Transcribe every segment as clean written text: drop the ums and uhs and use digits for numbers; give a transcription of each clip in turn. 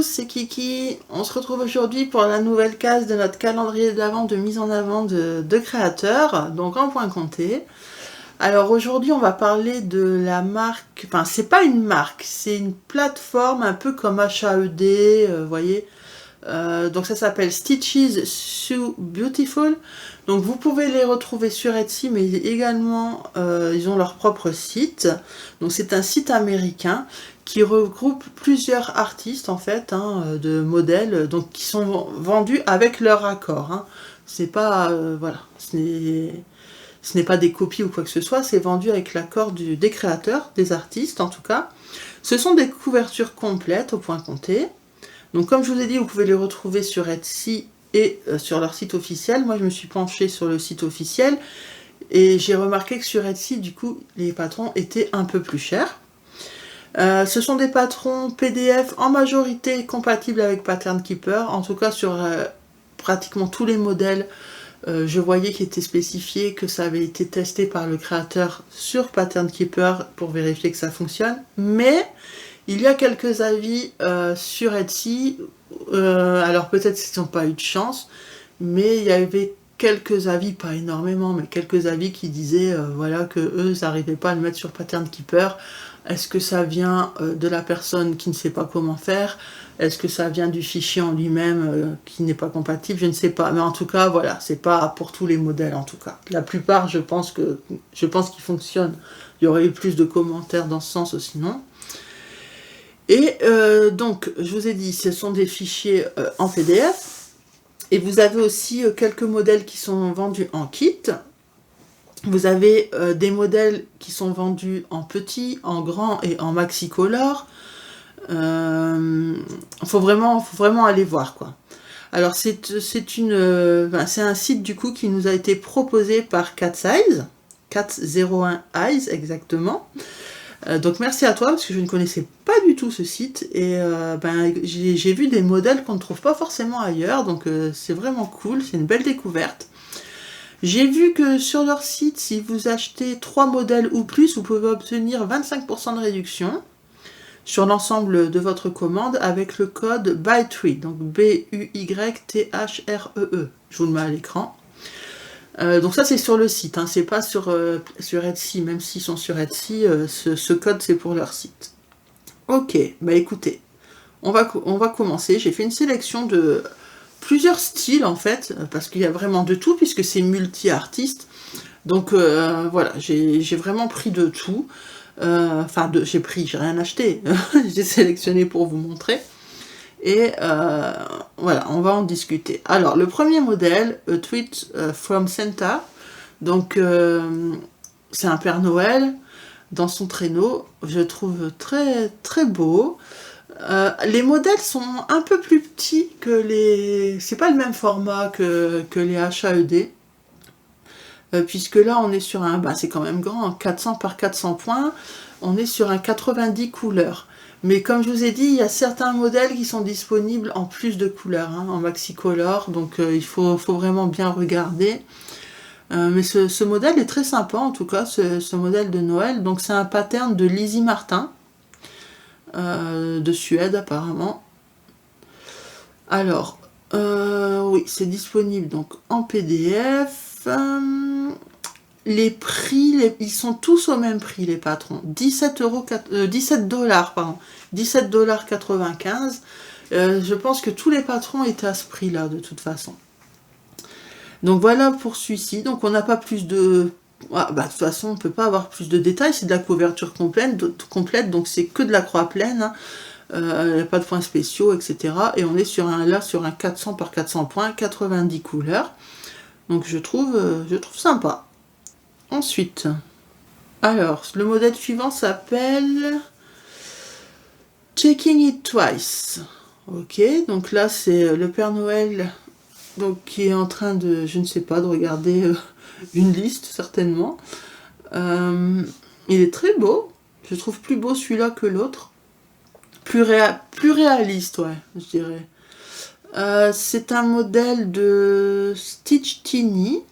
C'est Kiki. On se retrouve aujourd'hui pour la nouvelle case de notre calendrier d'avant de mise en avant de créateurs, donc en point compté. Alors aujourd'hui, on va parler de la marque, enfin, c'est pas une marque, c'est une plateforme un peu comme HAED, vous voyez. Donc ça s'appelle Stitches So Beautiful. Donc vous pouvez les retrouver sur Etsy, mais également ils ont leur propre site. Donc c'est un site américain qui regroupe plusieurs artistes en fait, de modèles, donc qui sont vendus avec leur accord. C'est pas voilà, ce n'est pas des copies ou quoi que ce soit, c'est vendu avec l'accord des créateurs, des artistes en tout cas. Ce sont des couvertures complètes au point compté. Donc comme je vous ai dit, vous pouvez les retrouver sur Etsy et sur leur site officiel. Moi je me suis penchée sur le site officiel et j'ai remarqué que sur Etsy, du coup, les patrons étaient un peu plus chers. Ce sont des patrons PDF en majorité compatibles avec Pattern Keeper, en tout cas sur pratiquement tous les modèles. Je voyais qu'il était spécifié que ça avait été testé par le créateur sur Pattern Keeper pour vérifier que ça fonctionne, mais il y a quelques avis sur Etsy, alors peut-être qu'ils n'ont pas eu de chance, mais il y avait quelques avis, pas énormément, mais quelques avis qui disaient voilà, que eux n'arrivaient pas à le mettre sur Pattern Keeper. Est-ce que ça vient de la personne qui ne sait pas comment faire? Est-ce que ça vient du fichier en lui-même qui n'est pas compatible? Je ne sais pas. Mais en tout cas, voilà, c'est pas pour tous les modèles en tout cas. La plupart, je pense qu'ils fonctionnent. Il y aurait eu plus de commentaires dans ce sens sinon. Et donc, je vous ai dit, ce sont des fichiers en PDF. Et vous avez aussi quelques modèles qui sont vendus en kit. Vous avez des modèles qui sont vendus en petit, en grand et en maxi-color. Faut vraiment aller voir, quoi. Alors c'est un site du coup qui nous a été proposé par Cat's Eyes, 401 Eyes exactement. Donc merci à toi parce que je ne connaissais pas du tout ce site et j'ai vu des modèles qu'on ne trouve pas forcément ailleurs, donc c'est vraiment cool, c'est une belle découverte. J'ai vu que sur leur site, si vous achetez 3 modèles ou plus, vous pouvez obtenir 25% de réduction sur l'ensemble de votre commande avec le code BUYTHREE, donc BUYTHREE. Je vous le mets à l'écran. Donc ça c'est sur le site, c'est pas sur Etsy, même s'ils sont sur Etsy, ce code c'est pour leur site. Ok, bah écoutez, on va commencer. J'ai fait une sélection de plusieurs styles en fait, parce qu'il y a vraiment de tout, puisque c'est multi-artiste. Donc voilà, j'ai vraiment pris de tout. J'ai rien acheté, j'ai sélectionné pour vous montrer. Et voilà, on va en discuter. Alors, le premier modèle, A Tweet from Santa. Donc, c'est un Père Noël dans son traîneau. Je trouve très, très beau. Les modèles sont un peu plus petits que les... C'est pas le même format que les HAED. Puisque là, on est sur un... c'est quand même grand, 400 par 400 points. On est sur un 90 couleurs. Mais comme je vous ai dit, il y a certains modèles qui sont disponibles en plus de couleurs, en maxi-color, donc il faut vraiment bien regarder. Mais ce modèle est très sympa, en tout cas, ce modèle de Noël. Donc c'est un pattern de Lizzie Martin, de Suède apparemment. Alors, oui, c'est disponible donc en PDF. Les prix, ils sont tous au même prix, les patrons. 17 dollars, pardon. 17,95 $. Je pense que tous les patrons étaient à ce prix-là, de toute façon. Donc voilà pour celui-ci. Donc on n'a pas plus de... de toute façon, on ne peut pas avoir plus de détails. C'est de la couverture complète, donc c'est que de la croix pleine. Il n'y a pas de points spéciaux, etc. Et on est sur un 400 par 400 points, 90 couleurs. Donc je trouve sympa. Ensuite, alors, le modèle suivant s'appelle Checking It Twice. Ok, donc là, c'est le Père Noël qui est en train de, je ne sais pas, de regarder une liste, certainement. Il est très beau. Je trouve plus beau celui-là que l'autre. Plus réaliste, ouais, je dirais. C'est un modèle de Stitch Teeny.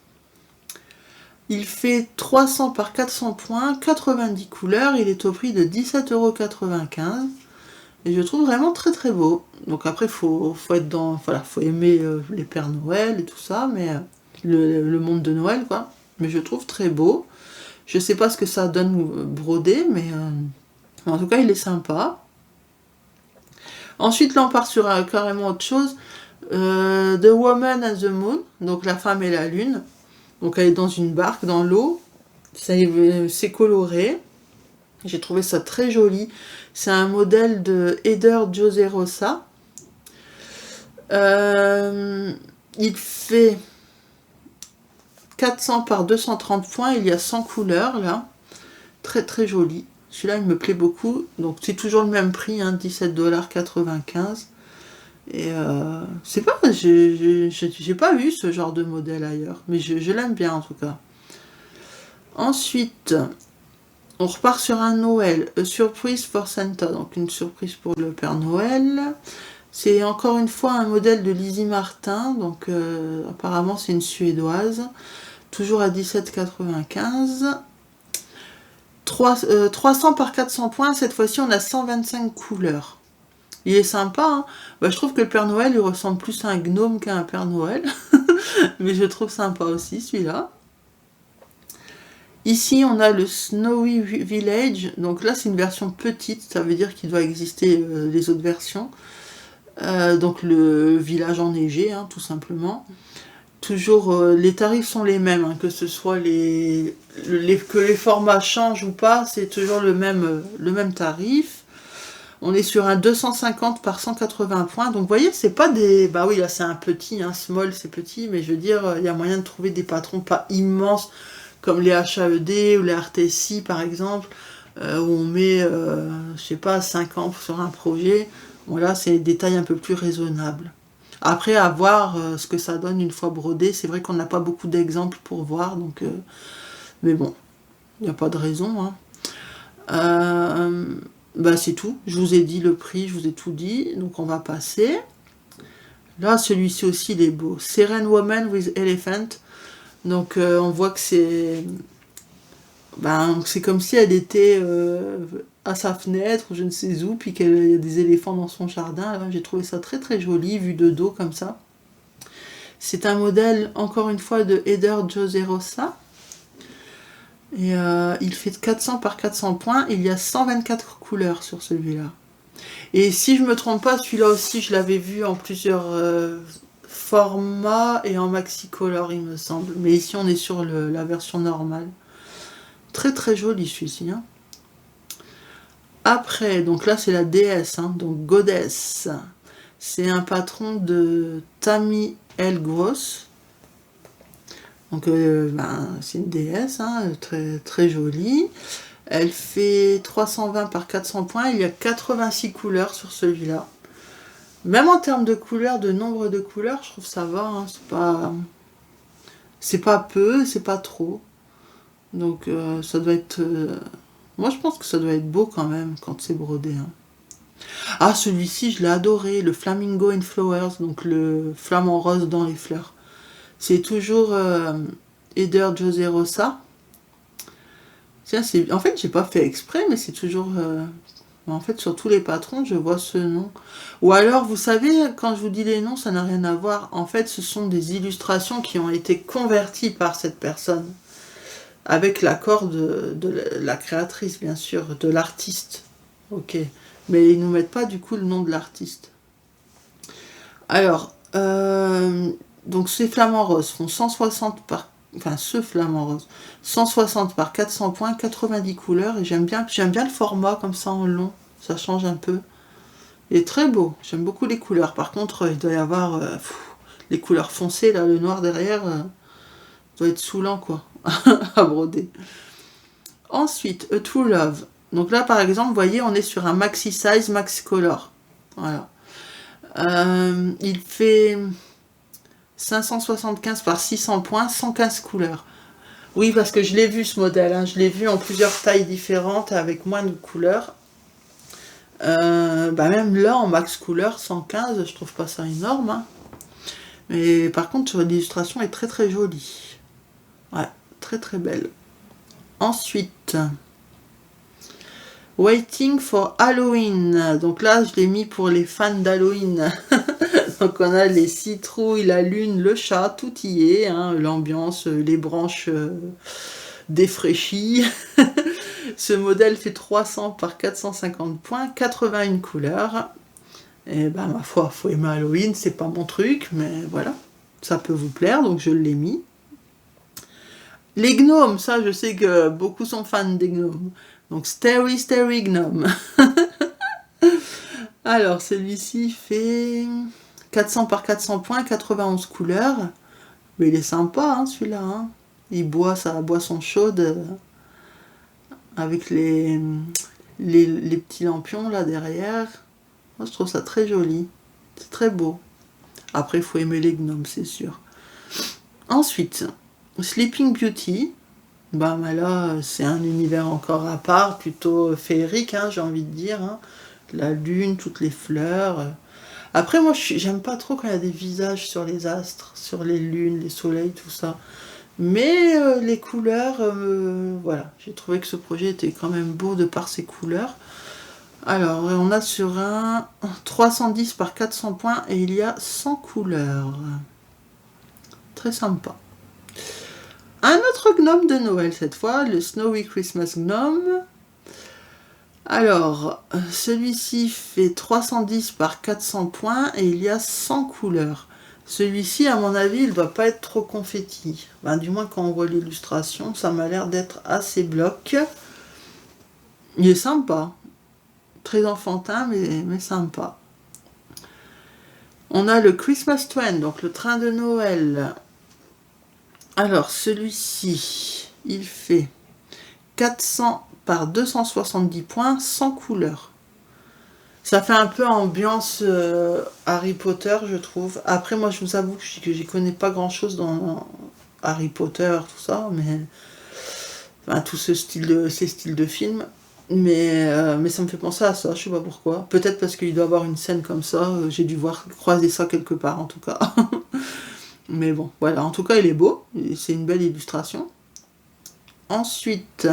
Il fait 300 par 400 points, 90 couleurs, il est au prix de 17,95 €. Et je trouve vraiment très très beau. Donc après, faut être dans... Voilà, faut aimer les Pères Noël et tout ça, mais le monde de Noël, quoi. Mais je trouve très beau. Je sais pas ce que ça donne brodé, mais en tout cas, il est sympa. Ensuite, là, on part sur carrément autre chose. The Woman and the Moon, donc la femme et la lune. Donc elle est dans une barque, dans l'eau. C'est coloré. J'ai trouvé ça très joli. C'est un modèle de Eder Joserosa. Il fait 400 par 230 points. Il y a 100 couleurs là. Très très joli. Celui-là, il me plaît beaucoup. Donc c'est toujours le même prix, hein, 17,95 $. Et c'est pas, j'ai pas vu ce genre de modèle ailleurs, mais je l'aime bien en tout cas. Ensuite, on repart sur un Noël, A Surprise for Santa, donc une surprise pour le Père Noël. C'est encore une fois un modèle de Lizzie Martin, donc apparemment c'est une Suédoise, toujours à 17,95 $. 300 par 400 points, cette fois-ci on a 125 couleurs. Il est sympa, hein. Bah, je trouve que le Père Noël il ressemble plus à un gnome qu'à un Père Noël, mais je trouve sympa aussi celui-là. Ici on a le Snowy Village, donc là c'est une version petite, ça veut dire qu'il doit exister les autres versions. Donc le village enneigé, hein, tout simplement. Toujours, les tarifs sont les mêmes, hein, que ce soit que les formats changent ou pas, c'est toujours le même tarif. On est sur un 250 par 180 points. Donc vous voyez, c'est pas des... Bah oui, là c'est un petit, hein, small c'est petit, mais je veux dire, il y a moyen de trouver des patrons pas immenses, comme les HAED ou les RTSI par exemple, où on met, je sais pas, 5 ans sur un projet. Voilà, c'est des tailles un peu plus raisonnables. Après, à voir ce que ça donne une fois brodé. C'est vrai qu'on n'a pas beaucoup d'exemples pour voir, donc... mais bon, il n'y a pas de raison, hein. Bah c'est tout, je vous ai dit le prix, je vous ai tout dit, donc on va passer. Là, celui-ci aussi, il est beau. Serene Woman with Elephant. Donc on voit que c'est... Ben, c'est comme si elle était à sa fenêtre, je ne sais où, puis qu'il y a des éléphants dans son jardin. J'ai trouvé ça très très joli, vu de dos comme ça. C'est un modèle, encore une fois, de Eder Joserosa. Et il fait 400 par 400 points. Il y a 124 couleurs sur celui-là. Et si je me trompe pas, celui-là aussi, je l'avais vu en plusieurs formats et en maxi-color, il me semble. Mais ici, on est sur la version normale. Très très joli celui-ci, hein. Après, donc là, c'est la déesse, hein, donc Goddess. C'est un patron de Tammy L. Gross. Donc, c'est une déesse, hein, très, très jolie. Elle fait 320 par 400 points. Il y a 86 couleurs sur celui-là. Même en termes de couleurs, de nombre de couleurs, je trouve ça va. Hein, c'est pas peu, c'est pas trop. Donc, ça doit être... moi, je pense que ça doit être beau quand même, quand c'est brodé. Hein. Ah, celui-ci, je l'ai adoré. Le Flamingo in Flowers, donc le flamant rose dans les fleurs. C'est toujours Eder Joserosa. Tiens, en fait, j'ai pas fait exprès, mais c'est toujours... en fait, sur tous les patrons, je vois ce nom. Ou alors, vous savez, quand je vous dis les noms, ça n'a rien à voir. En fait, ce sont des illustrations qui ont été converties par cette personne. Avec l'accord de la créatrice, bien sûr, de l'artiste. Ok. Mais ils nous mettent pas, du coup, le nom de l'artiste. Alors... donc ces flamants roses font 160 par... Enfin, ce flamant rose. 160 par 400 points, 90 couleurs. Et j'aime bien le format comme ça en long. Ça change un peu. Il est très beau. J'aime beaucoup les couleurs. Par contre, il doit y avoir les couleurs foncées. Là, le noir derrière doit être saoulant, quoi. À broder. Ensuite, A True Love. Donc là, par exemple, vous voyez, on est sur un maxi size, maxi color. Voilà. Il fait... 575 par 600 points, 115 couleurs. Oui, parce que je l'ai vu ce modèle, hein. Je l'ai vu en plusieurs tailles différentes avec moins de couleurs. Même là, en max couleur, 115, je trouve pas ça énorme. Hein. Mais par contre, l'illustration est très très jolie. Ouais, très très belle. Ensuite, Waiting for Halloween. Donc là, je l'ai mis pour les fans d'Halloween. Donc on a les citrouilles, la lune, le chat, tout y est. Hein, l'ambiance, les branches défraîchies. Ce modèle fait 300 par 450 points, 81 couleurs. Et ben ma foi, faut aimer Halloween, c'est pas mon truc, mais voilà, ça peut vous plaire, donc je l'ai mis. Les gnomes, ça je sais que beaucoup sont fans des gnomes. Donc Starry Gnome. Alors celui-ci fait 400 par 400 points, 91 couleurs. Mais il est sympa hein, celui-là. Hein. Il boit sa boisson chaude avec les petits lampions là derrière. Moi je trouve ça très joli. C'est très beau. Après il faut aimer les gnomes, c'est sûr. Ensuite, Sleeping Beauty. Bah là, c'est un univers encore à part, plutôt féerique, hein, j'ai envie de dire. Hein. La lune, toutes les fleurs. Après, moi, j'aime pas trop quand il y a des visages sur les astres, sur les lunes, les soleils, tout ça. Mais les couleurs, voilà. J'ai trouvé que ce projet était quand même beau de par ses couleurs. Alors, on a sur un 310 par 400 points et il y a 100 couleurs. Très sympa. Un autre gnome de Noël cette fois, le Snowy Christmas Gnome. Alors, celui-ci fait 310 par 400 points et il y a 100 couleurs. Celui-ci, à mon avis, il ne doit pas être trop confetti. Ben, du moins, quand on voit l'illustration, ça m'a l'air d'être assez bloc. Il est sympa. Très enfantin, mais sympa. On a le Christmas Train, donc le train de Noël. Alors, celui-ci, il fait 400 par 270 points, 100 couleurs. Ça fait un peu ambiance Harry Potter, je trouve. Après, moi, je vous avoue que j'y connais pas grand-chose dans Harry Potter, tout ça, mais... Enfin, tout ces styles de films. Mais ça me fait penser à ça, je sais pas pourquoi. Peut-être parce qu'il doit y avoir une scène comme ça, j'ai dû croiser ça quelque part, en tout cas. Mais bon, voilà, en tout cas il est beau, c'est une belle illustration. Ensuite,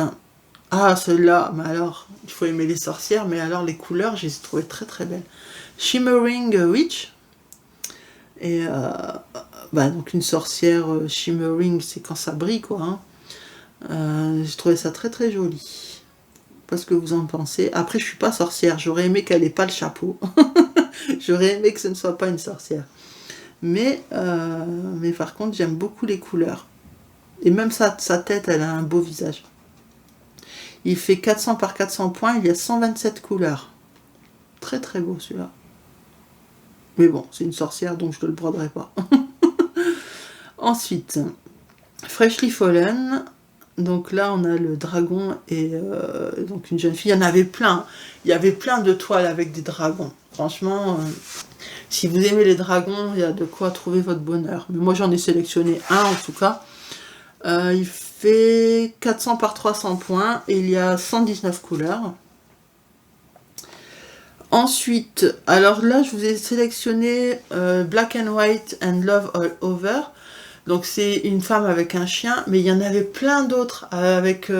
celle-là, mais alors, il faut aimer les sorcières, mais alors les couleurs, je les ai trouvées très très belles. Shimmering Witch, et donc une sorcière shimmering, c'est quand ça brille quoi. Hein. J'ai trouvé ça très très joli. Pas ce que vous en pensez. Après, je suis pas sorcière, j'aurais aimé qu'elle ait pas le chapeau. J'aurais aimé que ce ne soit pas une sorcière. Mais par contre, j'aime beaucoup les couleurs. Et même sa tête, elle a un beau visage. Il fait 400 par 400 points, il y a 127 couleurs. Très très beau celui-là. Mais bon, c'est une sorcière, donc je ne le broderai pas. Ensuite, Freshly Fallen. Donc là, on a le dragon et donc une jeune fille. Il y en avait plein. Il y avait plein de toiles avec des dragons. Franchement... si vous aimez les dragons, il y a de quoi trouver votre bonheur. Mais moi, j'en ai sélectionné un, en tout cas. Il fait 400 par 300 points et il y a 119 couleurs. Ensuite, alors là, je vous ai sélectionné Black and White and Love All Over. Donc, c'est une femme avec un chien, mais il y en avait plein d'autres avec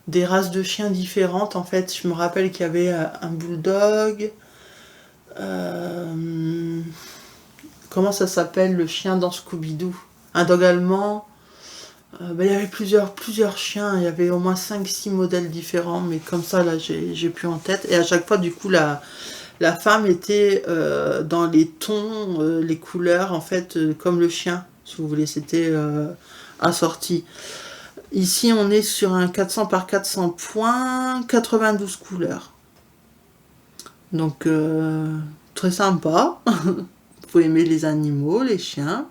des races de chiens différentes. En fait, je me rappelle qu'il y avait un bulldog... comment ça s'appelle le chien dans Scooby-Doo? Un dog allemand. Il y avait plusieurs chiens, il y avait au moins 5-6 modèles différents, mais comme ça là j'ai plus en tête. Et à chaque fois du coup la femme était dans les tons, les couleurs en fait, comme le chien, si vous voulez, c'était assorti. Ici on est sur un 400 par 400 points, 92 couleurs. Donc, très sympa. Faut aimer les animaux, les chiens.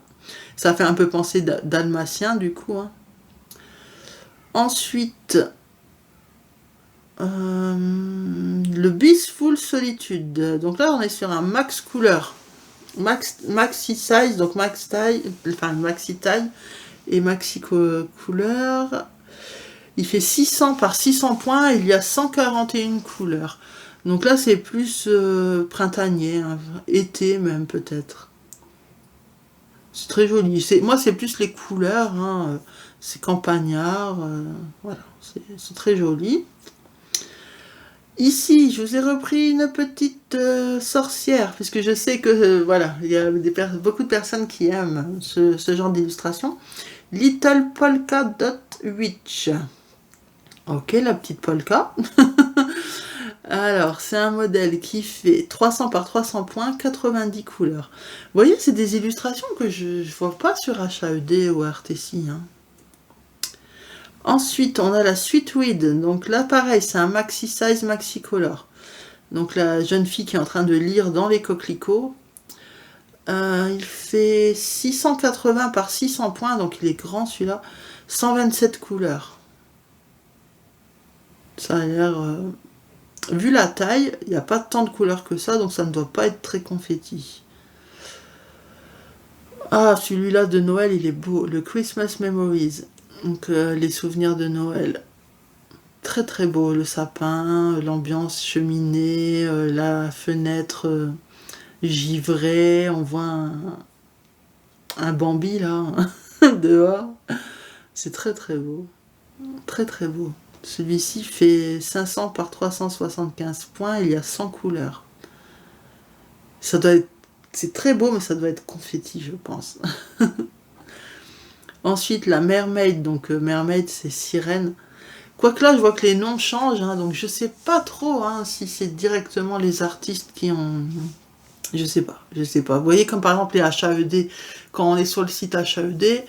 Ça fait un peu penser dalmatien, du coup. Hein. Ensuite, le Blissful Solitude. Donc là, on est sur un max couleur. Maxi size, donc max taille, enfin maxi taille et maxi couleur. Il fait 600 par 600 points et il y a 141 couleurs. Donc là, c'est plus printanier, hein, été même peut-être. C'est très joli. Moi, c'est plus les couleurs. Hein, c'est campagnard. Voilà, c'est très joli. Ici, je vous ai repris une petite sorcière, puisque je sais que, voilà, il y a beaucoup de personnes qui aiment ce genre d'illustration. Little Polka Dot Witch. Ok, la petite polka. Alors, c'est un modèle qui fait 300 par 300 points, 90 couleurs. Vous voyez, c'est des illustrations que je ne vois pas sur HAED ou RTC. Hein. Ensuite, on a la Sweetweed. Donc là, pareil, c'est un maxi size, maxi color. Donc la jeune fille qui est en train de lire dans les coquelicots. Il fait 680 par 600 points, donc il est grand celui-là. 127 couleurs. Ça a l'air... vu la taille, il n'y a pas tant de couleurs que ça, donc ça ne doit pas être très confetti. Ah, celui-là de Noël, il est beau. Le Christmas Memories. Donc les souvenirs de Noël. Très très beau. Le sapin, l'ambiance cheminée, la fenêtre givrée. On voit un Bambi là, dehors. C'est très très beau. Très très beau. Celui-ci fait 500 par 375 points, il y a 100 couleurs. Ça doit être... C'est très beau, mais ça doit être confetti, je pense. Ensuite, la Mermaid. Donc, Mermaid, c'est sirène. Quoique là, je vois que les noms changent, hein, donc je sais pas trop hein, si c'est directement les artistes qui ont... Je sais pas. Vous voyez, comme par exemple les HAED, quand on est sur le site HAED,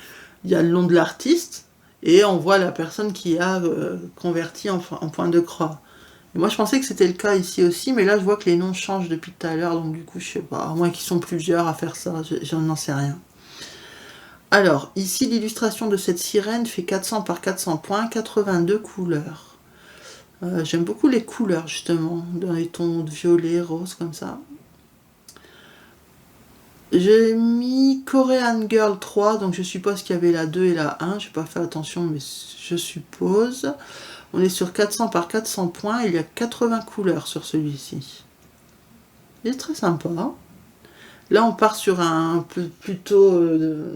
il y a le nom de l'artiste, et on voit la personne qui a converti en point de croix. Et moi je pensais que c'était le cas ici aussi, mais là je vois que les noms changent depuis tout à l'heure, donc du coup je sais pas, à moins qu'ils sont plusieurs à faire ça, j'en sais rien. Alors, ici l'illustration de cette sirène fait 400 par 400 points, 82 couleurs. J'aime beaucoup les couleurs justement, dans les tons de violet, rose comme ça. J'ai mis Korean Girl 3, donc je suppose qu'il y avait la 2 et la 1, j'ai pas fait attention, mais je suppose. On est sur 400 par 400 points, il y a 80 couleurs sur celui-ci. Il est très sympa. Là, on part sur un peu plutôt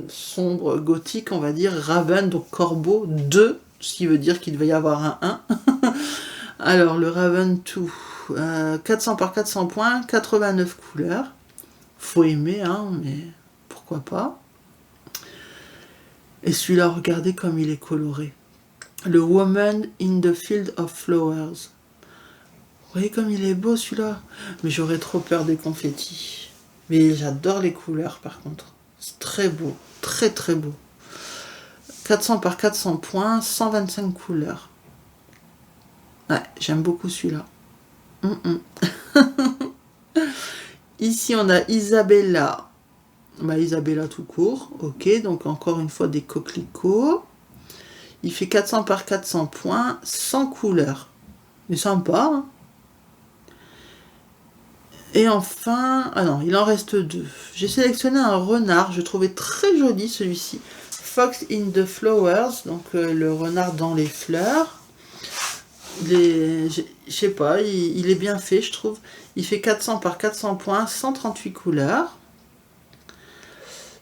sombre, gothique, on va dire, Raven, donc Corbeau 2, ce qui veut dire qu'il devait y avoir un 1. Alors, le Raven 2, 400 par 400 points, 89 couleurs. Faut aimer, hein, mais pourquoi pas. Et celui-là, regardez comme il est coloré. Le Woman in the Field of Flowers. Vous voyez comme il est beau celui-là. Mais j'aurais trop peur des confettis. Mais j'adore les couleurs par contre. C'est très beau, très très beau. 400 par 400 points, 125 couleurs. Ouais, j'aime beaucoup celui-là. Ici, on a Isabella. Bah, Isabella tout court. Ok, donc encore une fois des coquelicots. Il fait 400 par 400 points, 100 couleurs. C'est sympa. Hein. Et enfin... Ah non, il en reste deux. J'ai sélectionné un renard. Je trouvais très joli celui-ci. Fox in the Flowers. Donc le renard dans les fleurs. Je sais pas, il est bien fait, je trouve. Il fait 400 par 400 points, 138 couleurs.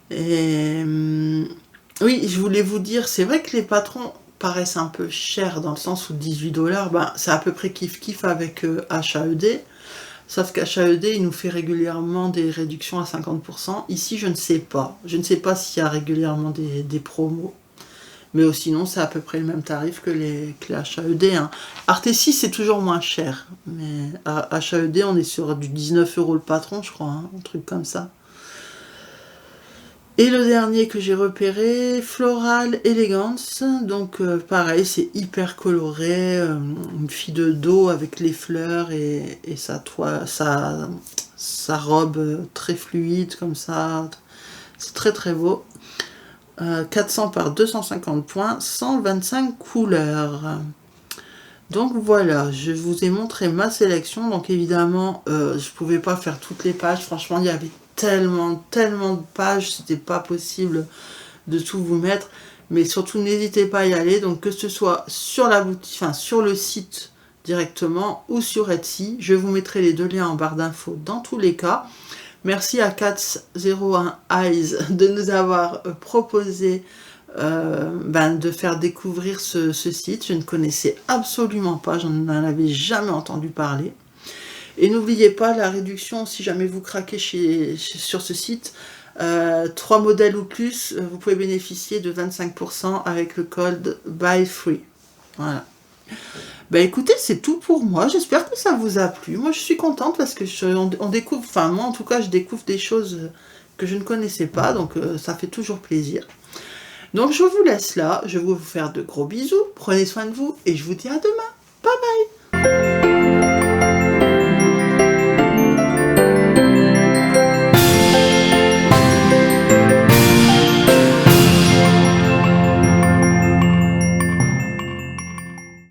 Et oui, je voulais vous dire, c'est vrai que les patrons paraissent un peu chers dans le sens où 18$, ben, c'est à peu près kiff-kiff avec HAED. Sauf qu'HAED, il nous fait régulièrement des réductions à 50%. Ici, je ne sais pas. Je ne sais pas s'il y a régulièrement des promos. Mais sinon, c'est à peu près le même tarif que les HAED. Hein. Artesis, c'est toujours moins cher. Mais à HAED, on est sur du 19€ le patron, je crois. Hein, un truc comme ça. Et le dernier que j'ai repéré, Floral Elegance. Donc pareil, c'est hyper coloré. Une fille de dos avec les fleurs et sa robe très fluide comme ça. C'est très très beau. 400 par 250 points, 125 couleurs. Donc voilà, je vous ai montré ma sélection. Donc évidemment, je pouvais pas faire toutes les pages. Franchement, il y avait tellement de pages, c'était pas possible de tout vous mettre. Mais surtout, n'hésitez pas à y aller. Donc que ce soit sur la boutique, enfin sur le site directement ou sur Etsy, je vous mettrai les deux liens en barre d'infos dans tous les cas. Merci à Cats01 Eyes de nous avoir proposé de faire découvrir ce site. Je ne connaissais absolument pas, je n'en avais jamais entendu parler. Et n'oubliez pas la réduction, si jamais vous craquez sur ce site, 3 modèles ou plus, vous pouvez bénéficier de 25% avec le code BUYFREE. Voilà. Écoutez, c'est tout pour moi. J'espère que ça vous a plu. Moi, je suis contente parce que on découvre, enfin moi en tout cas, je découvre des choses que je ne connaissais pas, donc ça fait toujours plaisir. Donc je vous laisse là, je vais vous faire de gros bisous, prenez soin de vous et je vous dis à demain. Bye bye.